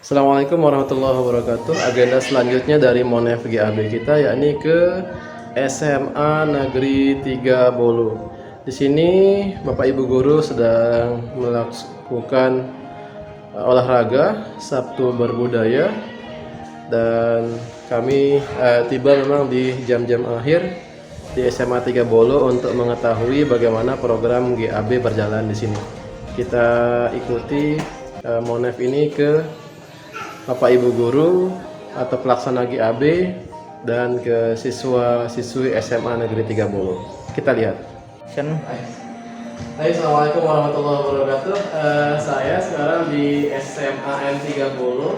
Assalamualaikum warahmatullahi wabarakatuh. Agenda selanjutnya dari Monef GAB kita yakni ke SMA Negeri 3 Bolu. Di sini Bapak Ibu guru sedang melakukan olahraga Sabtu berbudaya dan kami tiba memang di jam-jam akhir di SMA 3 Bolu untuk mengetahui bagaimana program GAB berjalan di sini. Kita ikuti Monef ini ke Bapak Ibu guru atau pelaksana GAB dan ke siswa-siswi SMA Negeri 3 Bolu. Kita lihat. Hai, assalamualaikum warahmatullahi wabarakatuh. Saya sekarang di SMA N3 Bolu.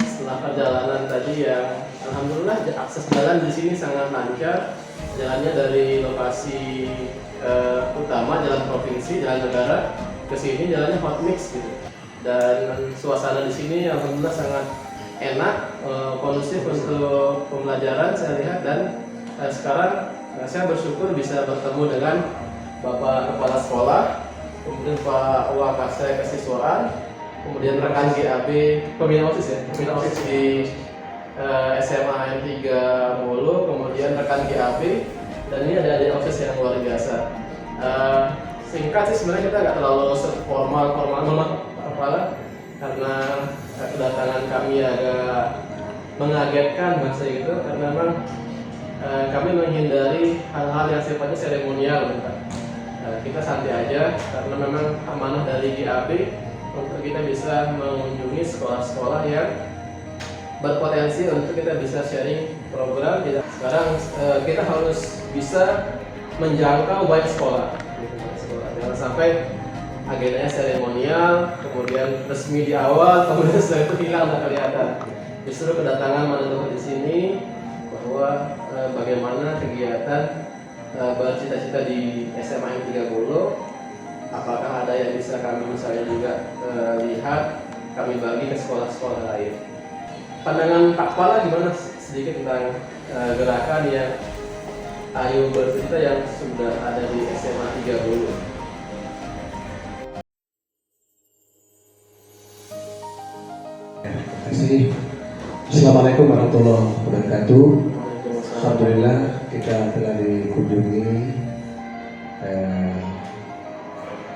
Setelah perjalanan tadi yang alhamdulillah akses jalan di sini sangat lancar. Jalannya dari lokasi utama jalan provinsi, jalan negara ke sini jalannya hot mix gitu. Dan suasana di sini alhamdulillah sangat enak, kondusif untuk pembelajaran saya lihat. Dan sekarang saya bersyukur bisa bertemu dengan Bapak Kepala Sekolah, kemudian Pak Wakasai Kesiswaan, kemudian rekan GAB, pembina OSIS di SMA N3 Bolu, kemudian rekan GAB, dan ini ada OSIS yang luar biasa. Singkat sih sebenarnya kita nggak terlalu formal kepala karena kedatangan kami agak mengagetkan bahasa gitu, karena memang kami menghindari hal-hal yang sifatnya seremonial. Kita santai aja karena memang amanah dari GAB untuk kita bisa mengunjungi sekolah-sekolah yang berpotensi untuk kita bisa sharing program. Sekarang kita harus bisa menjangkau banyak sekolah. Jangan sampai agendanya seremonial, kemudian resmi di awal, kemudian setelah itu hilang dan kelihatan. Justru kedatangan menentukan di sini bahwa bagaimana kegiatan bercita-cita di SMA N3 Bolu. Apakah ada yang bisa kami misalnya juga lihat, kami bagi ke sekolah-sekolah lain. Pandangan Pak Kepala gimana sedikit tentang gerakan yang Ayo Bercerita yang sudah ada di SMA 3 Bolu? Assalamualaikum warahmatullahi wabarakatuh. Alhamdulillah kita telah dikunjungi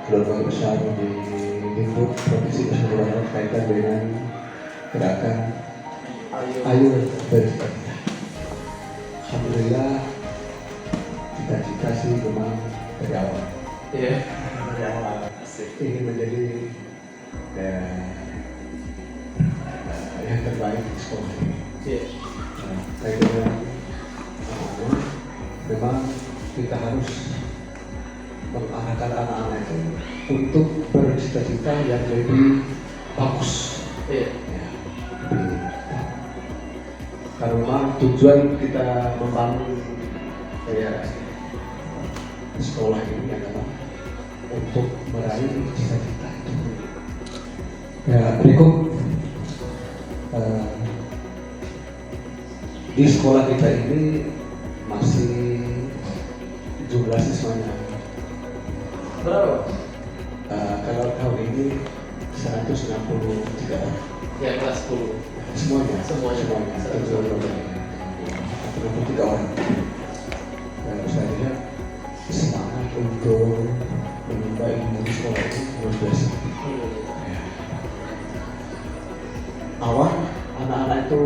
keluarga besar di lingkup Provinsi Nusa Tenggara Barat kaitan dengan gerakan Ayo Bercerita. Alhamdulillah cita-cita sih memang dari awal. Iya. Dari awal ingin menjadi yang terbaik di sekolah ini. Iya. Saya kira memang kita harus mengarahkan anak-anak itu untuk bercita-cita yang lebih bagus. Iya. Karena memang tujuan kita membangun sekolah ini adalah untuk meraih cita-cita itu. Ya, berikut di sekolah kita ini masih jumlah siswanya Berapa? kalau tahun ini 163 orang. Ya, kelas 10. Semuanya 163 orang. Dan saya lihat semangat untuk menimba ilmu di sekolah ini luar biasa. Awal anak-anak itu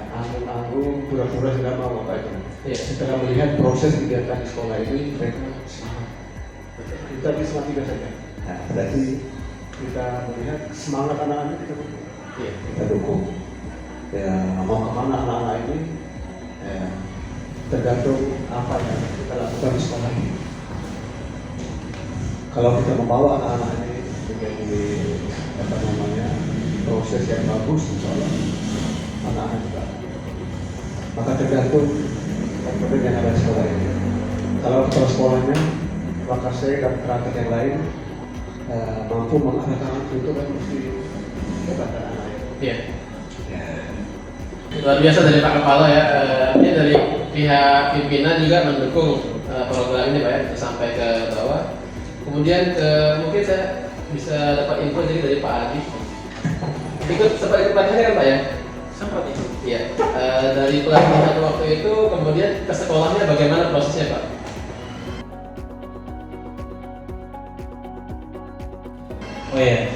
anggung-anggung, pura-pura tidak mau apa itu. Setelah melihat proses kegiatan di sekolah ini, mereka semangat. Kita di semangat juga saja. Nah, berarti kita melihat semangat anak-anak kita dukung. Ya, mau kemana anak-anak ini? Tergantung apa yang kita lakukan di sekolah ini. Kalau kita membawa anak-anak ini menjadi proses yang bagus, insyaallah anak-anak juga. Maka tergantung komponen yang ada di sekolah ini. Kalau kepala sekolahnya, maka saya dan perangkat yang lain mampu mengarahkan itu kan mesti kepada anak. Iya. Luar biasa dari Pak Kepala ya. Ini dari pihak pimpinan juga mendukung program ini Pak ya, sampai ke bawah. Kemudian mungkin saya bisa dapat info jadi dari Pak Adi. sempat ikut pelatihan kan Pak ya? Sempat itu. Iya. Dari pelatihan waktu itu kemudian ke sekolahnya bagaimana prosesnya Pak? Oh ya.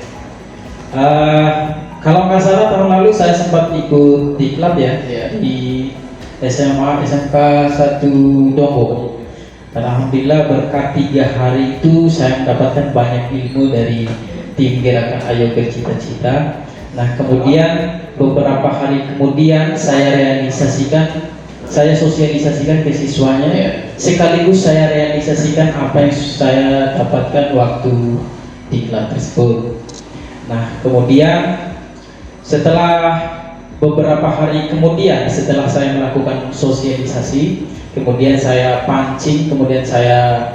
Kalau nggak salah tahun lalu saya sempat ikut di klub ya, Iya. di SMA SMK 1 Dombo. Dan alhamdulillah berkat 3 hari itu saya mendapatkan banyak ilmu dari tim gerakan Ayo Bercita-Cita. Nah kemudian beberapa hari kemudian saya sosialisasikan ke siswanya, sekaligus saya realisasikan apa yang saya dapatkan waktu di klub tersebut. Nah kemudian setelah beberapa hari kemudian, setelah saya melakukan sosialisasi, kemudian saya pancing, kemudian saya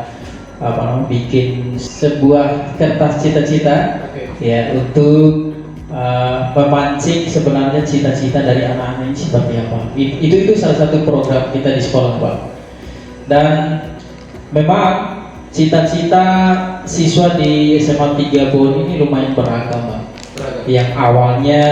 bikin sebuah kertas cita-cita ya untuk memancing sebenarnya cita-cita dari anak-anak ini seperti apa. Itu salah satu program kita di sekolah Pak. Dan memang cita-cita siswa di SMA 3 Bon ini lumayan beragam Pak. Yang awalnya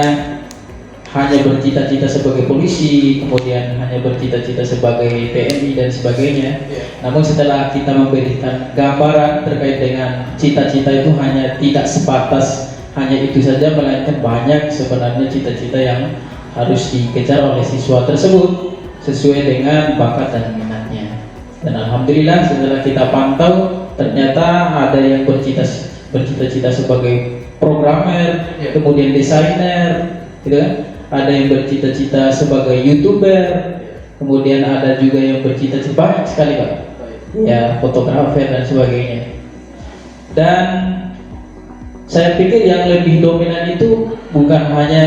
hanya bercita-cita sebagai polisi, kemudian hanya bercita-cita sebagai TNI dan sebagainya. Namun setelah kita memberikan gambaran terkait dengan cita-cita itu hanya tidak sebatas hanya itu saja, melainkan banyak sebenarnya cita-cita yang harus dikejar oleh siswa tersebut sesuai dengan bakat dan minatnya. Dan alhamdulillah setelah kita pantau, ternyata ada yang bercita-cita sebagai programmer, kemudian desainer, gitu kan? Ada yang bercita-cita sebagai YouTuber, kemudian ada juga yang bercita-cita banyak sekali Pak, ya fotografer dan sebagainya. Dan saya pikir yang lebih dominan itu bukan hanya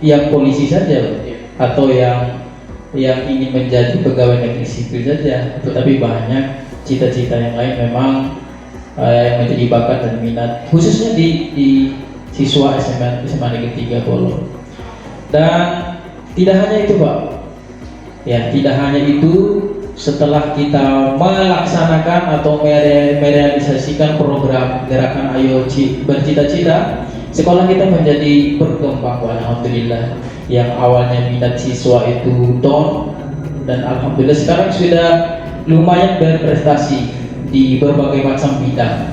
yang polisi saja Pak, atau yang ingin menjadi pegawai negeri sipil saja, tetapi banyak cita-cita yang lain memang yang menjadi bakat dan minat, khususnya di siswa SMA Negeri 3 Bolo. Dan tidak hanya itu Pak, ya tidak hanya itu, setelah kita melaksanakan atau merealisasikan program gerakan Ayo Bercita-Cita, sekolah kita menjadi berkembang alhamdulillah. Yang awalnya minat siswa itu down, dan alhamdulillah sekarang sudah lumayan berprestasi di berbagai macam bidang.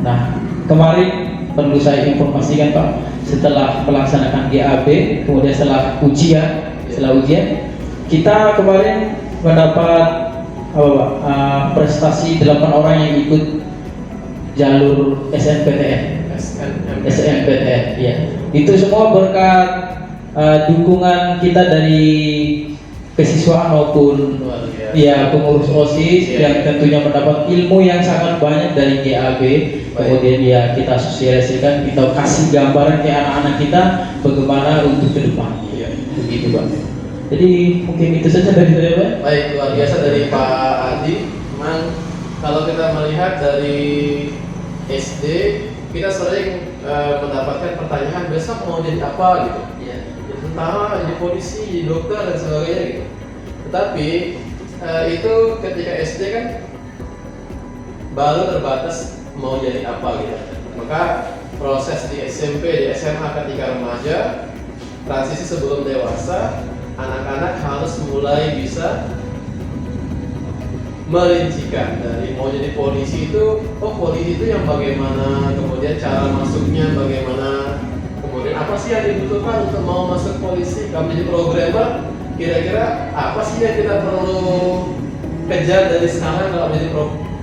Nah kemarin perlu saya informasikan Pak, setelah melaksanakan GAB, kemudian setelah ujian, kita kemarin mendapat prestasi 8 orang yang ikut jalur SNPTN, ya. Itu semua berkat dukungan kita dari kesiswaan maupun pengurus OSIS yang tentunya mendapat ilmu yang sangat banyak dari GAB. Kemudian ya kita sosialisasikan, kita kasih gambaran ke anak-anak kita bagaimana untuk ke depan. Begitu Pak. Jadi mungkin itu saja dari saya Pak. Baik, luar biasa dari Pak Adi. Memang kalau kita melihat dari SD, kita sering mendapatkan pertanyaan besok mau jadi apa gitu. Jadi tentara, jadi polisi, jadi dokter dan sebagainya gitu. Tetapi itu ketika SD kan baru terbatas mau jadi apa gitu. Maka proses di SMP, di SMA ketika remaja, transisi sebelum dewasa, anak-anak harus mulai bisa merincikan dari mau jadi polisi itu, polisi itu yang bagaimana, kemudian cara masuknya bagaimana, kemudian apa sih yang dibutuhkan untuk mau masuk polisi. Kalau jadi programmer, kira-kira apa sih yang kita perlu kejar dari sekarang kalau jadi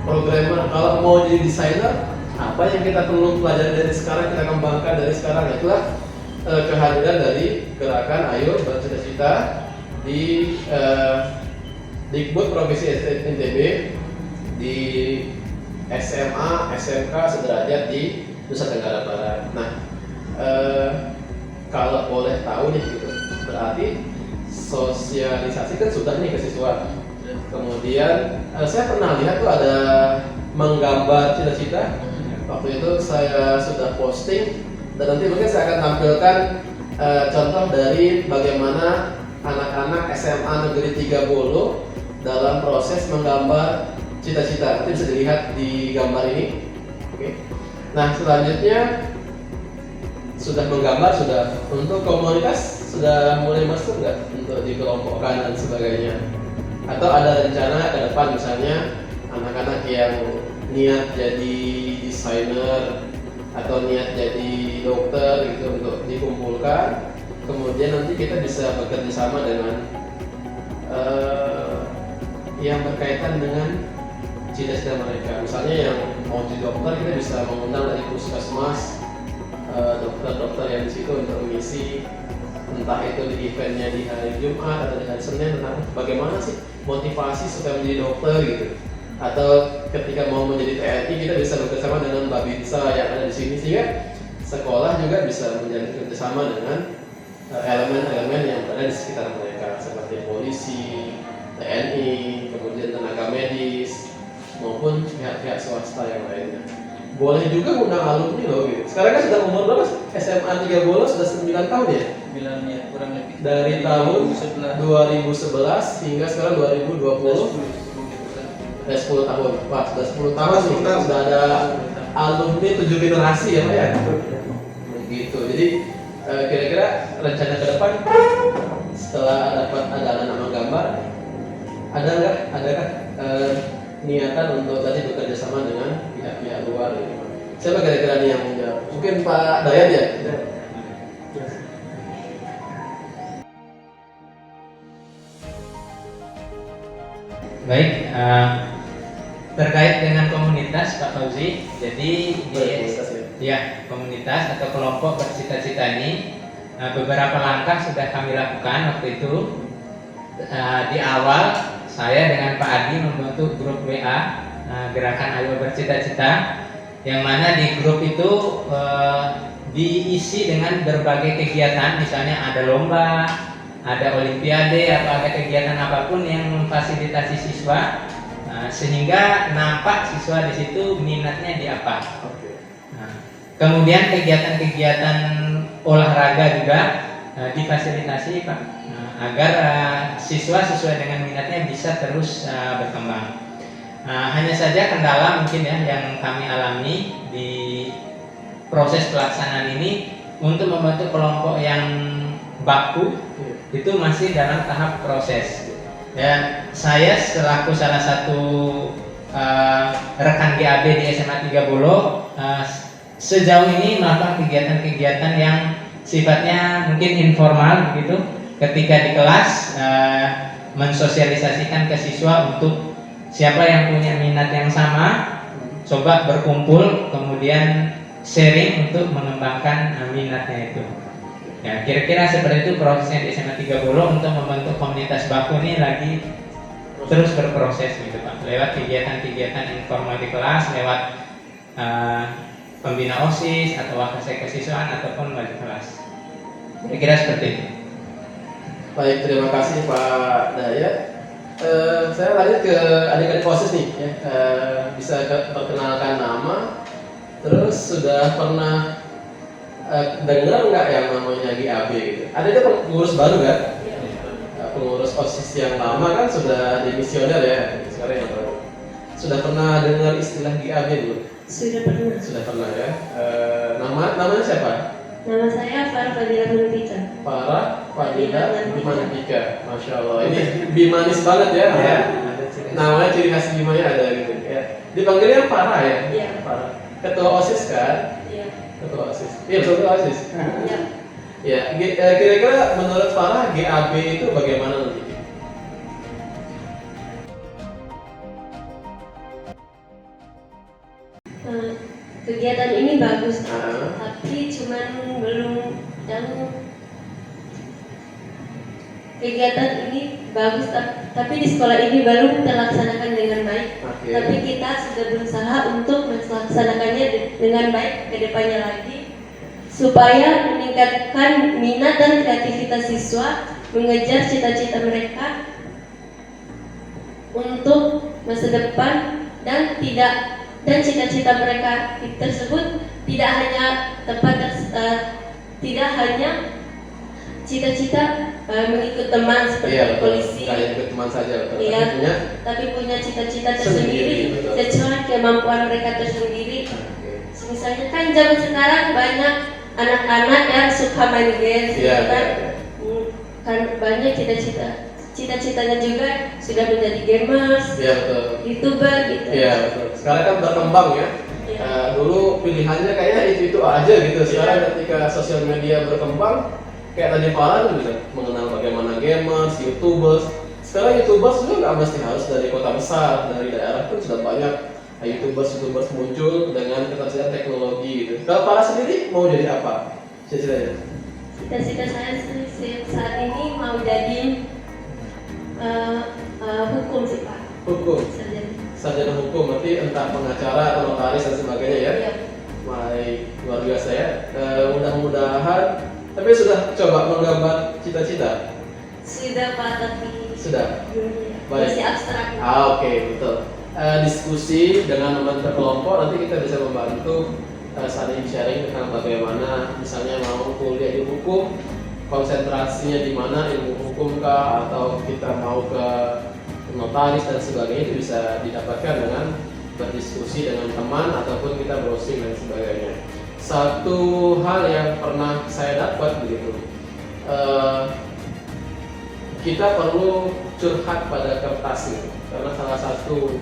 programmer. Kalau mau jadi desainer, apa yang kita perlu pelajari dari sekarang, kita kembangkan dari sekarang. Itulah kehadiran dari gerakan Ayo Bercita-Cita di Dikbud Provinsi NTB, di SMA, SMK sederajat di Nusa Tenggara Barat. Nah, kalau boleh tahu nih gitu, berarti sosialisasi kan sudah nih ke siswa. Kemudian saya pernah lihat tuh ada menggambar cita-cita. Waktu itu saya sudah posting, dan nanti mungkin saya akan tampilkan contoh dari bagaimana anak-anak SMA Negeri 3 Bolo dalam proses menggambar cita-cita. Nanti bisa dilihat di gambar ini. Oke. Nah selanjutnya sudah menggambar, sudah untuk komunitas sudah mulai masuk nggak untuk dikelompokkan dan sebagainya? Atau ada rencana ke depan misalnya anak-anak yang niat jadi desainer atau niat jadi dokter gitu untuk dikumpulkan, kemudian nanti kita bisa bekerja sama dengan yang berkaitan dengan cita-cita mereka. Misalnya yang mau jadi dokter, kita bisa mengundang dari puskesmas dokter-dokter yang di situ untuk mengisi, entah itu di eventnya di hari Jumat atau di hari Senin, tentang bagaimana sih motivasi supaya menjadi dokter gitu. Atau ketika mau menjadi TNI, kita bisa bekerjasama dengan Babinsa yang ada di sini, sehingga sekolah juga bisa menjalin kerjasama dengan elemen-elemen yang berada di sekitar mereka, seperti polisi, TNI, kemudian tenaga medis, maupun pihak-pihak swasta yang lainnya. Boleh juga undang alumni loh gitu. Sekarang kan sudah umur berapa? SMA 3 Bolo sudah 9 tahun ya? 9 ya, kurang lebih. Dari tahun 2011 hingga sekarang 2020. Ada 10 tahun. Wah, sudah 10 tahun nih. Sudah ada alumni 7 generasi ya Pak ya? Begitu. Jadi kira-kira rencana ke depan setelah dapat ada nama gambar, adakah niatan untuk tadi bekerja sama dengan pihak-pihak luar gitu. Siapa kira-kira nih yang menjawab? Mungkin Pak Dayat ya? Baik, terkait dengan komunitas Pak Fauzi, jadi komunitas atau kelompok bercita-cita ini beberapa langkah sudah kami lakukan waktu itu. Di awal saya dengan Pak Adi membentuk grup WA Gerakan Ayo Bercita-Cita, yang mana di grup itu diisi dengan berbagai kegiatan, misalnya ada lomba, ada olimpiade, atau ada kegiatan apapun yang memfasilitasi siswa, sehingga nampak siswa di situ minatnya di apa. Kemudian kegiatan-kegiatan olahraga juga difasilitasi Pak, agar siswa sesuai dengan minatnya bisa terus berkembang. Hanya saja kendala mungkin ya yang kami alami di proses pelaksanaan ini, untuk membentuk kelompok yang baku itu masih dalam tahap proses. Dan saya selaku salah satu rekan GAB di SMA 3 Bolo, sejauh ini melakukan kegiatan-kegiatan yang sifatnya mungkin informal begitu, ketika di kelas mensosialisasikan ke siswa untuk siapa yang punya minat yang sama, coba berkumpul kemudian sharing untuk mengembangkan minatnya itu. Ya, kira-kira seperti itu prosesnya di SMA 3 Bolo untuk membentuk komunitas baku ini lagi terus berproses gitu Pak, lewat kegiatan-kegiatan informal di kelas, lewat pembina OSIS atau wakil kesiswaan ataupun wali kelas. Kira-kira seperti itu. Baik, terima kasih Pak Dayat. Saya lanjut ke adik-adik OSIS nih ya. Bisa perkenalkan nama, terus sudah pernah dengar nggak yang namanya GAB gitu? Ada juga pengurus baru kan? Pengurus OSIS yang lama kan sudah dimisioner ya, sekarang yang baru. Sudah pernah dengar istilah GAB dulu? Sudah pernah. Sudah pernah ya. Namanya siapa? Nama saya Farah Fadila Manupika. Farah Fadila Manupika. Masya Allah. Ini bimanis banget ya. Ya. Namanya ciri khas Bimanya ada gitu ya. Dipanggilnya Farah ya? Iya. Farah. Ketua OSIS kan? Iya. Ketua OSIS. Iya, betul ketua OSIS. Iya. Ya, kira-kira menurut Farah GAB itu bagaimana nanti? Kegiatan ini bagus, tapi cuman belum, dan kegiatan ini bagus, tapi di sekolah ini belum terlaksanakan dengan baik. Okay. Tapi kita sudah berusaha untuk melaksanakannya dengan baik ke depannya lagi, supaya meningkatkan minat dan kreativitas siswa mengejar cita-cita mereka untuk masa depan, dan cita-cita mereka tersebut tidak hanya tidak hanya cita-cita mengikut teman seperti polisi, ikut teman saja, tapi punya cita-cita tersendiri sesuai kemampuan mereka tersendiri. Misalnya kan zaman sekarang banyak anak-anak yang suka main games Iya, gitu kan. iya. Kan banyak cita-citanya juga sudah menjadi gamers, Iya betul. YouTuber gitu. Iya betul. Sekarang kan berkembang ya. Iya. Dulu pilihannya kayaknya itu aja gitu. Sekarang ketika sosial media berkembang, kayak tadi Farah tuh bisa mengenal bagaimana gamers, YouTubers. Sekarang YouTubers juga nggak mesti harus dari kota besar, dari daerah pun sudah banyak YouTubers muncul dengan ketersediaan teknologi gitu. Kalau Farah sendiri mau jadi apa? Cita-citanya? Cita-cita saya sih saat ini mau jadi hukum sih Pak. Hukum. Sarjana. Sarjana hukum, berarti entah pengacara atau notaris dan sebagainya ya. Iya. Baik, luar biasa ya. Mudah-mudahan. Tapi sudah coba menggambar cita-cita? Sudah Pak, tapi Sudah. belum. Baik. Masih abstrak. Oke, betul. Diskusi dengan teman berkelompok nanti kita bisa membantu saling sharing tentang bagaimana misalnya mau kuliah di hukum, konsentrasinya di mana, ilmu hukum kah, atau kita mau ke notaris dan sebagainya, itu bisa didapatkan dengan berdiskusi dengan teman ataupun kita browsing dan sebagainya. Satu hal yang pernah saya dapat begitu, kita perlu curhat pada kertas gitu. Karena salah satu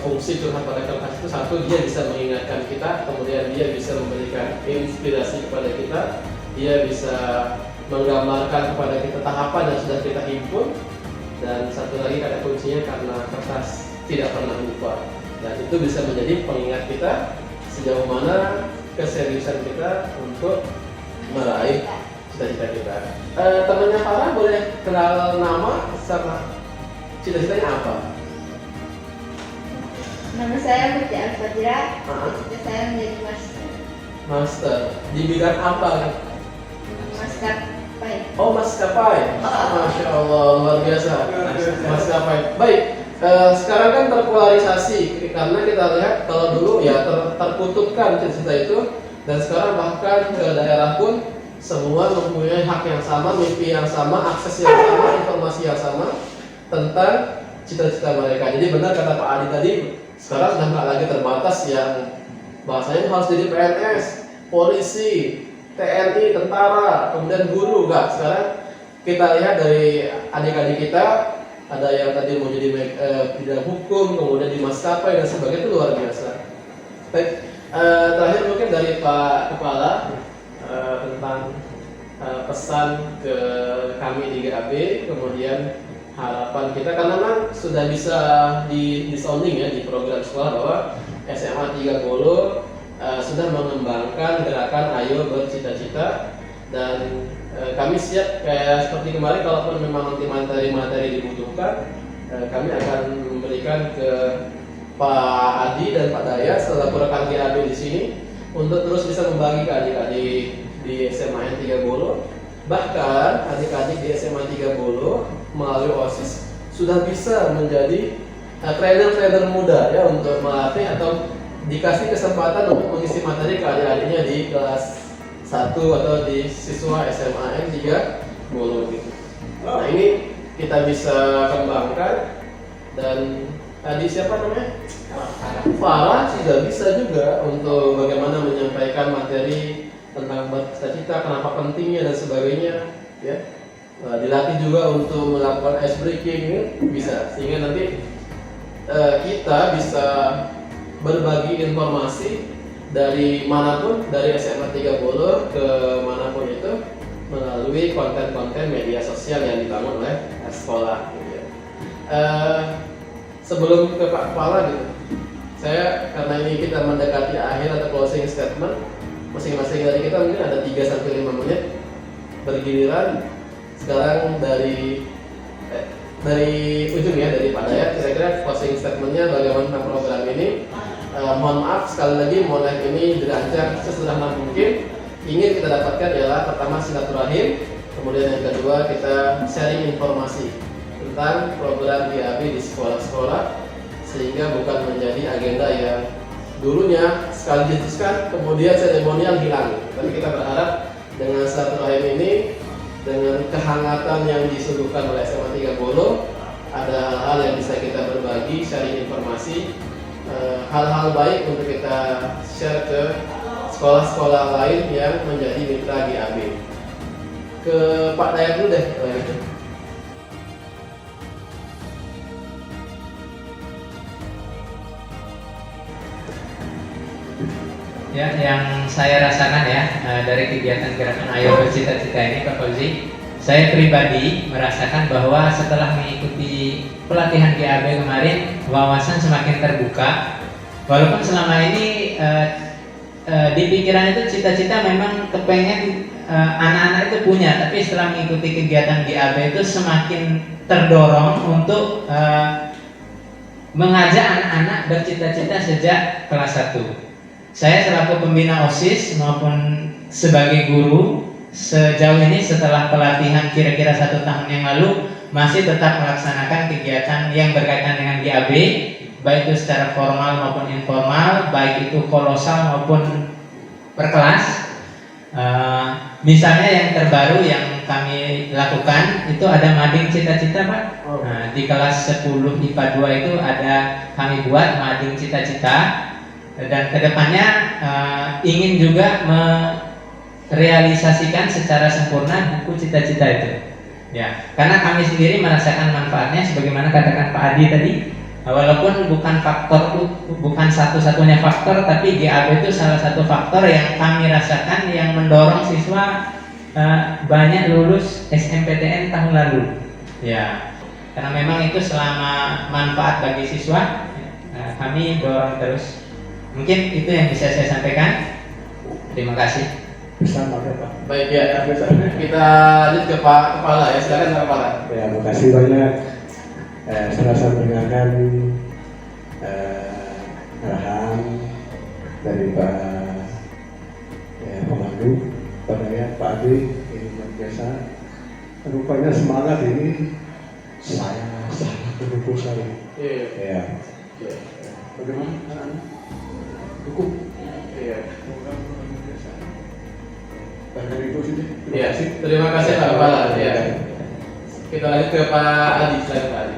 fungsi curhat pada kertas itu, satu, dia bisa mengingatkan kita, kemudian dia bisa memberikan inspirasi kepada kita, dia bisa menggambarkan kepada kita tahapan yang sudah kita himpun, dan satu lagi kata kuncinya karena kertas tidak pernah lupa, dan itu bisa menjadi pengingat kita sejauh mana keseriusan kita untuk meraih cita-cita kita. Temannya Farah boleh kenal nama sama cita-citanya apa? Nama saya Putri Al-Fadira, Ah. cita saya menjadi master Master di bidang apa? maskapai. Oh, maskapai. Masya Allah, luar biasa. Maskapai. Baik. Sekarang kan terpolarisasi karena kita lihat kalau dulu ya terkutupkan cita-cita itu, dan sekarang bahkan ke daerah pun semua mempunyai hak yang sama, mimpi yang sama, akses yang sama, informasi yang sama tentang cita-cita mereka. Jadi benar kata Pak Adi tadi, sekarang sudah nggak lagi terbatas yang bahasanya harus jadi PNS, polisi, TNI, tentara, kemudian guru. Enggak. Sekarang kita lihat dari adik-adik kita, ada yang tadi mau jadi bidang hukum, kemudian di maskapai dan sebagainya, itu luar biasa. Baik, terakhir mungkin dari Pak Kepala tentang pesan ke kami di GAB, kemudian harapan kita, karena memang sudah bisa di sounding ya di program sekolah bahwa SMA 30 sudah mengembangkan gerakan Ayo Bercita-Cita, dan kami siap kayak seperti kemarin, kalaupun memang nanti materi-materi dibutuhkan, kami akan memberikan ke Pak Adi dan Pak Dayat selaku rekan GAB di sini untuk terus bisa membagi ke adik-adik di SMA 30. Bahkan adik-adik di SMA 30 melalui OSIS sudah bisa menjadi trainer-trainer muda ya, untuk melatih atau dikasih kesempatan untuk mengisi materi ke adik-adiknya di kelas 1 atau di siswa SMA 30 gitu. Nah, ini kita bisa kembangkan, dan tadi siapa namanya? Farah sudah bisa juga untuk bagaimana menyampaikan materi tentang bercita-cita, kenapa pentingnya dan sebagainya ya. Dilatih juga untuk melakukan ice breaking ya, bisa, sehingga nanti kita bisa berbagi informasi dari manapun, dari SMA 30 ke manapun itu, melalui konten-konten media sosial yang dibangun oleh sekolah gitu ya. Sebelum ke Pak Kepala gitu, saya, karena ini kita mendekati akhir atau closing statement, masing-masing dari kita mungkin ada 3-5 menit bergiliran. Sekarang dari ujung ya, dari Pak Dayat, kira-kira closing statementnya bagaimana tentang program ini. Mohon maaf sekali lagi, Monek ini dirancang sesederhana mungkin. Ingin kita dapatkan ialah pertama silaturahim, kemudian yang kedua kita sharing informasi tentang program GAB di sekolah-sekolah, sehingga bukan menjadi agenda yang dulunya sekali diputuskan kemudian seremonial hilang. Tapi kita berharap dengan silaturahim ini, dengan kehangatan yang disuguhkan oleh SMA 30, ada hal-hal yang bisa kita berbagi, sharing informasi, hal-hal baik untuk kita share ke sekolah-sekolah lain yang menjadi mitra GAB. Ke Pak Dayat dulu deh kalau gitu. Ya, yang saya rasakan ya dari kegiatan gerakan Ayo Bercita-Cita ini, Pak Fauzi, saya pribadi merasakan bahwa setelah mengikuti pelatihan GAB kemarin, wawasan semakin terbuka. Walaupun selama ini di pikiran itu cita-cita memang kepengen anak-anak itu punya, tapi setelah mengikuti kegiatan GAB itu semakin terdorong untuk mengajak anak-anak bercita-cita sejak kelas 1. Saya selaku pembina OSIS maupun sebagai guru sejauh ini setelah pelatihan kira-kira 1 tahun yang lalu masih tetap melaksanakan kegiatan yang berkaitan dengan GAB, baik itu secara formal maupun informal, baik itu kolosal maupun per kelas. Misalnya yang terbaru yang kami lakukan itu ada mading cita-cita, Pak. Nah, di kelas 10 IPA 2 itu ada kami buat mading cita-cita. Dan kedepannya ingin juga merealisasikan secara sempurna buku cita-cita itu, ya. Karena kami sendiri merasakan manfaatnya, sebagaimana katakan Pak Adi tadi, walaupun bukan satu-satunya faktor, tapi GAB itu salah satu faktor yang kami rasakan yang mendorong siswa banyak lulus SNMPTN tahun lalu, ya. Karena memang itu selama manfaat bagi siswa, kami dorong terus. Mungkin itu yang bisa saya sampaikan. Terima kasih. Bisa Pak. Baik ya, kita lanjut ke Pak Kepala ya, silakan Pak Kepala. Ya, terima kasih banyak. Saya rasa mendengarkan arahan dari Pak Pemandu, Pak Dayat, Pak Adi, ini luar biasa. Rupanya semangat ini saya sangat mendukung sekali. Ya. Bagaimana anak-anak? Dukung. Iya. Dari itu sini. Iya, terima kasih Pak Kepala. Ya. Kita lanjut ke Pak Adi, silakan Pak Adi.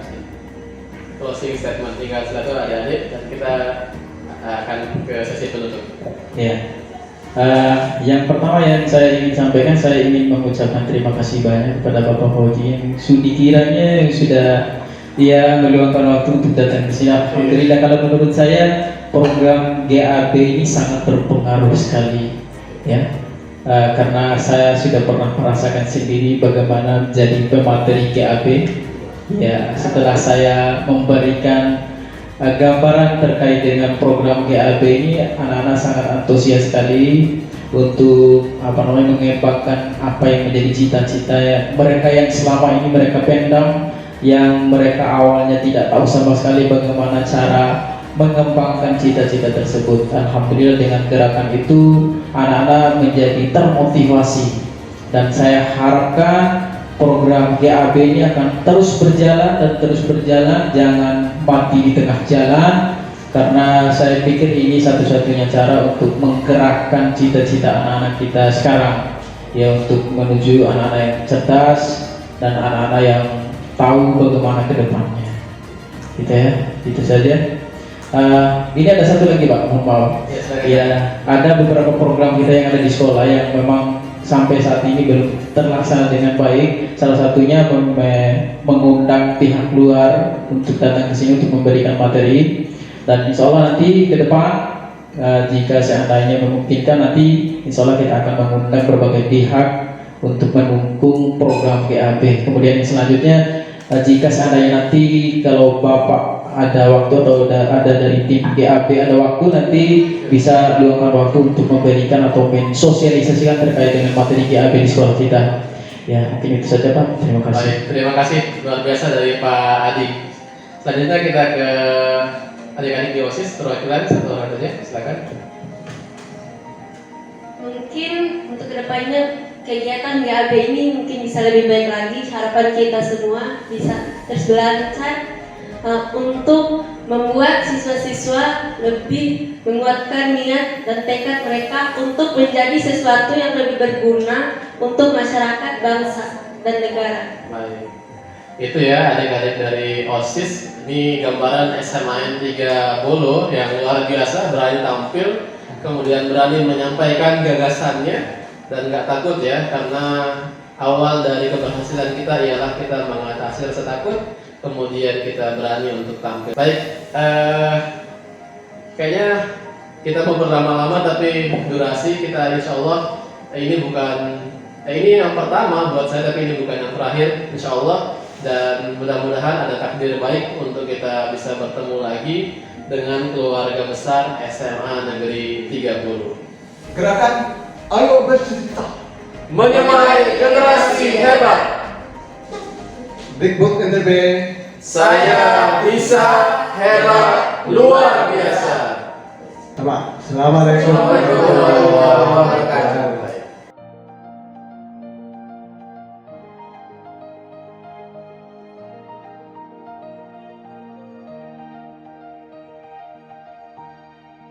Closing statement tinggal silakan adik-adik dan kita akan ke sesi penutup. Ya. Yang pertama yang saya ingin sampaikan, saya ingin mengucapkan terima kasih banyak kepada Bapak Fauzi yang kiranya yang sudah meluangkan waktu untuk datang ke sini. Alhamdulillah, kalau menurut saya program GAB ini sangat berpengaruh sekali, ya. Karena saya sudah pernah merasakan sendiri bagaimana menjadi pemateri GAB. Ya, setelah saya memberikan gambaran terkait dengan program GAB ini, anak-anak sangat antusias sekali untuk mengembangkan apa yang menjadi cita-cita mereka yang selama ini mereka pendam, yang mereka awalnya tidak tahu sama sekali bagaimana cara mengembangkan cita-cita tersebut. Alhamdulillah, dengan gerakan itu anak-anak menjadi termotivasi, dan saya harapkan program GAB ini akan terus berjalan, jangan mati di tengah jalan, karena saya pikir ini satu-satunya cara untuk menggerakkan cita-cita anak-anak kita sekarang, ya, untuk menuju anak-anak yang cerdas dan anak-anak yang tahu bagaimana ke depannya. Gitu ya, itu saja. Ini ada satu lagi Pak, mohon maaf. Ya, ada beberapa program kita yang ada di sekolah yang memang sampai saat ini belum terlaksana dengan baik. Salah satunya mengundang pihak luar untuk datang ke sini untuk memberikan materi. Dan insya Allah nanti ke depan, jika seandainya memungkinkan, nanti insya Allah kita akan mengundang berbagai pihak untuk mendukung program GAB. Kemudian selanjutnya, jika seandainya nanti kalau Bapak ada waktu atau ada dari tim GAB ada waktu, nanti bisa luangkan waktu untuk memberikan atau mensosialisasikan terkait dengan materi GAB di sekolah kita. Ya, mungkin itu saja Pak. Terima kasih. Baik, terima kasih luar biasa dari Pak Adi. Selanjutnya kita ke adik-adik di OSIS, perwakilan satu orang saja, silakan. Mungkin untuk kedepannya kegiatan GAB ini mungkin bisa lebih baik lagi. Harapan kita semua bisa terus berlancar untuk membuat siswa-siswa lebih menguatkan niat dan tekad mereka untuk menjadi sesuatu yang lebih berguna untuk masyarakat, bangsa, dan negara. Baik, itu ya adik-adik dari OSIS. Ini gambaran SMAN 3 Bolo yang luar biasa berani tampil kemudian berani menyampaikan gagasannya dan nggak takut ya, karena awal dari keberhasilan kita ialah kita mengatasi rasa takut, kemudian kita berani untuk tampil. Baik, kayaknya kita mau berlama-lama, tapi durasi kita insya Allah ini bukan ini yang pertama buat saya, tapi ini bukan yang terakhir insya Allah. Dan mudah-mudahan ada takdir baik untuk kita bisa bertemu lagi dengan keluarga besar SMA Negeri 30. Gerakan ayo bercerita. Menyemai generasi hebat. Big Book NTB. Saya bisa hebat luar biasa. Assalamualaikum warahmatullahi wabarakatuh.